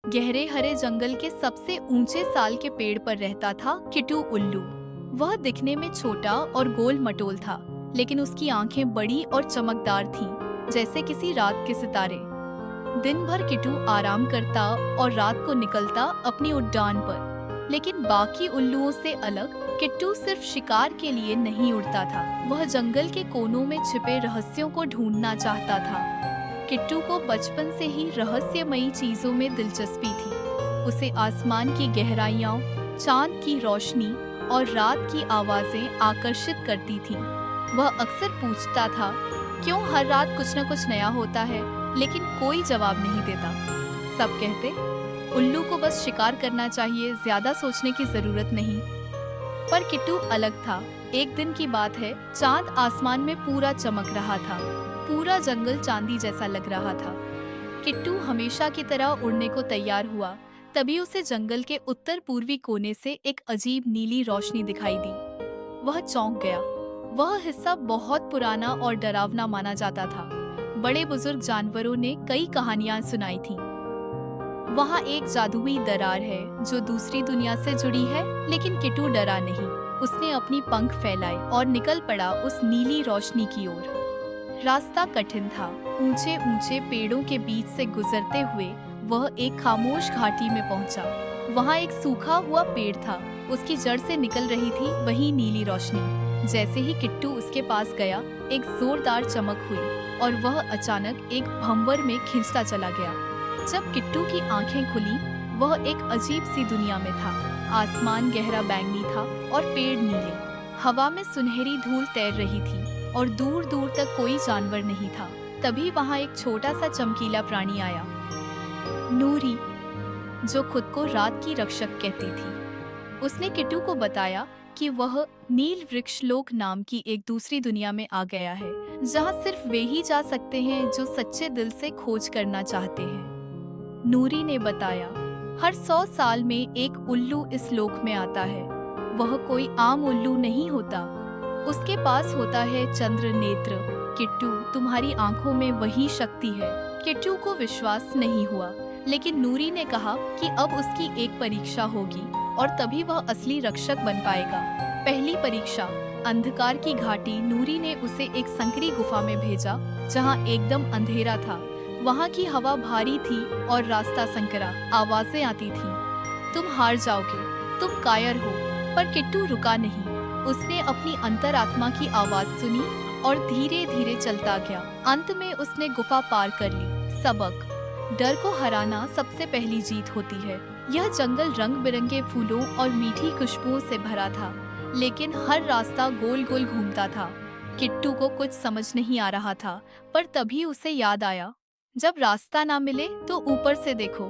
गहरे हरे जंगल के सबसे ऊंचे साल के पेड़ पर रहता था किट्टू उल्लू। वह दिखने में छोटा और गोल मटोल था, लेकिन उसकी आंखें बड़ी और चमकदार थीं, जैसे किसी रात के सितारे। दिन भर किट्टू आराम करता और रात को निकलता अपनी उड़ान पर। लेकिन बाकी उल्लुओं से अलग किट्टू सिर्फ शिकार के लिए नहीं उड़ता था, वह जंगल के कोनों में छिपे रहस्यों को ढूंढना चाहता था। किट्टू को बचपन से ही रहस्यमयी चीजों में दिलचस्पी थी। उसे आसमान की गहराइयाँ, चांद की रोशनी और रात की आवाजें आकर्षित करती थीं। वह अक्सर पूछता था, क्यों हर रात कुछ न कुछ नया होता है, लेकिन कोई जवाब नहीं देता। सब कहते, उल्लू को बस शिकार करना चाहिए, ज्यादा सोचने की जरूरत नहीं। पर किट्टू अलग था। एक दिन की बात है, चांद आसमान में पूरा चमक रहा था। पूरा जंगल चांदी जैसा लग रहा था। किट्टू हमेशा की तरह उड़ने को तैयार हुआ। तभी उसे जंगल के उत्तर पूर्वी कोने से एक अजीब नीली रोशनी दिखाई दी। वह चौंक गया। वह हिस्सा बहुत पुराना और डरावना माना जाता था। बड़े बुजुर्ग जानवरों ने कई कहानियां सुनाई थीं। वहाँ एक जादुई दरार है जो दूसरी दुनिया से जुड़ी है, लेकिन किट्टू डरा नहीं। उसने अपनी पंख फैलाए और निकल पड़ा उस नीली रोशनी की ओर। रास्ता कठिन था। ऊंचे ऊंचे पेड़ों के बीच से गुजरते हुए वह एक खामोश घाटी में पहुंचा। वहाँ एक सूखा हुआ पेड़ था। उसकी जड़ से निकल रही थी वही नीली रोशनी। जैसे ही किट्टू उसके पास गया, एक जोरदार चमक हुई और वह अचानक एक भंवर में खिंचता चला गया। जब किट्टू की आंखें खुली, वह एक अजीब सी दुनिया में था। आसमान गहरा बैंगनी था और पेड़ नीले। हवा में सुनहरी धूल तैर रही थी और दूर दूर तक कोई जानवर नहीं था। तभी वहाँ एक छोटा सा चमकीला प्राणी आया, नूरी, जो खुद को रात की रक्षक कहती थी। उसने किट्टू को बताया कि वह नील वृक्ष लोक नाम की एक दूसरी दुनिया में आ गया है, जहाँ सिर्फ वे ही जा सकते हैं जो सच्चे दिल से खोज करना चाहते हैं। नूरी ने बताया, हर 100 साल में एक उल्लू इस लोक में आता है। वह कोई आम उल्लू नहीं होता। उसके पास होता है चंद्र नेत्र। किट्टू, तुम्हारी आंखों में वही शक्ति है। किट्टू को विश्वास नहीं हुआ, लेकिन नूरी ने कहा कि अब उसकी एक परीक्षा होगी और तभी वह असली रक्षक बन पाएगा। पहली परीक्षा, अंधकार की घाटी। नूरी ने उसे एक संकरी गुफा में भेजा, जहाँ एकदम अंधेरा था। वहाँ की हवा भारी थी और रास्ता संकरा। आवाजें आती थीं, तुम हार जाओगे, तुम कायर हो। पर किट्टू रुका नहीं। उसने अपनी अंतरात्मा की आवाज सुनी और धीरे धीरे चलता गया। अंत में उसने गुफा पार कर ली। सबक, डर को हराना सबसे पहली जीत होती है। यह जंगल रंग बिरंगे फूलों और मीठी खुशबुओं से भरा था, लेकिन हर रास्ता गोल गोल घूमता था। किट्टू को कुछ समझ नहीं आ रहा था, पर तभी उसे याद आया, जब रास्ता ना मिले तो ऊपर से देखो।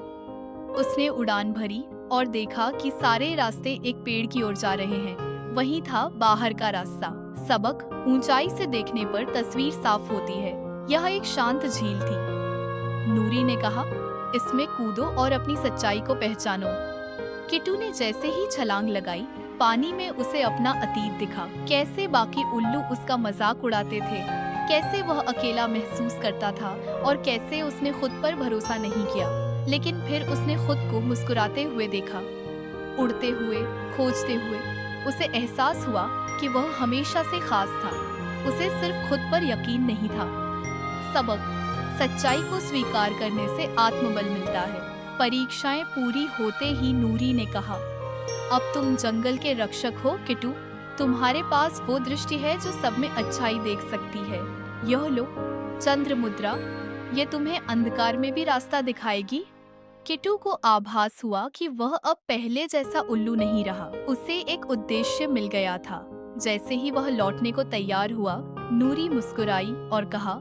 उसने उड़ान भरी और देखा कि सारे रास्ते एक पेड़ की ओर जा रहे हैं। वही था बाहर का रास्ता। सबक, ऊंचाई से देखने पर तस्वीर साफ होती है। यह एक शांत झील थी। नूरी ने कहा, इसमें कूदो और अपनी सच्चाई को पहचानो। किट्टू ने जैसे ही छलांग लगाई, पानी में उसे अपना अतीत दिखा। कैसे बाकी उल्लू उसका मजाक उड़ाते थे, कैसे वह अकेला महसूस करता था और कैसे उसने खुद पर भरोसा नहीं किया। लेकिन फिर उसने खुद को मुस्कुराते हुए देखा, उड़ते हुए, खोजते हुए। उसे एहसास हुआ कि वह हमेशा से खास था। उसे सिर्फ खुद पर यकीन नहीं था। सबक, सच्चाई को स्वीकार करने से आत्मबल मिलता है। परीक्षाएं पूरी होते ही नूरी ने कहा, अब तुम जंगल के रक्षक हो किट्टू। तुम्हारे पास वो दृष्टि है जो सब में अच्छाई देख सकती है। यह लो, चंद्र मुद्रा, ये तुम्हें अंधकार में भी रास्ता दिखाएगी। किट्टू को आभास हुआ कि वह अब पहले जैसा उल्लू नहीं रहा। उसे एक उद्देश्य मिल गया था। जैसे ही वह लौटने को तैयार हुआ, नूरी मुस्कुराई और कहा,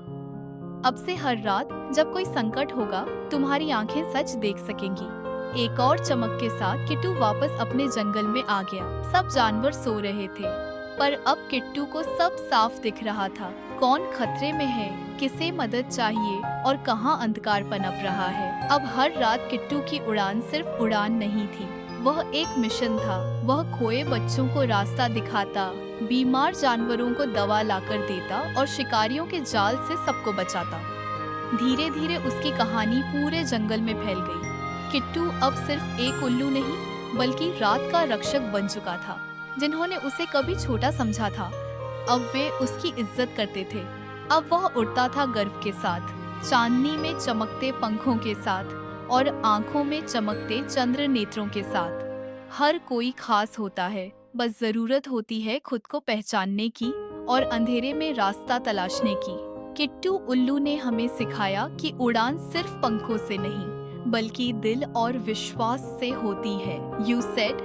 अब से हर रात जब कोई संकट होगा, तुम्हारी आंखें सच देख सकेंगी। एक और चमक के साथ किट्टू वापस अपने जंगल में आ गया। सब जानवर सो रहे थे, पर अब किट्टू को सब साफ दिख रहा था। कौन खतरे में है, किसे मदद चाहिए और कहाँ अंधकार पनप रहा है। अब हर रात किट्टू की उड़ान सिर्फ उड़ान नहीं थी, वह एक मिशन था। वह खोए बच्चों को रास्ता दिखाता, बीमार जानवरों को दवा लाकर देता और शिकारियों के जाल से सबको बचाता। धीरे धीरे उसकी कहानी पूरे जंगल में फैल गई। किट्टू अब सिर्फ एक उल्लू नहीं बल्कि रात का रक्षक बन चुका था। जिन्होंने उसे कभी छोटा समझा था, अब वे उसकी इज्जत करते थे। अब वह उड़ता था गर्व के साथ, चांदनी में चमकते पंखों के साथ और आंखों में चमकते चंद्र नेत्रों के साथ। हर कोई खास होता है, बस जरूरत होती है खुद को पहचानने की और अंधेरे में रास्ता तलाशने की। किट्टू उल्लू ने हमें सिखाया कि उड़ान सिर्फ पंखों से नहीं बल्कि दिल और विश्वास से होती है। You said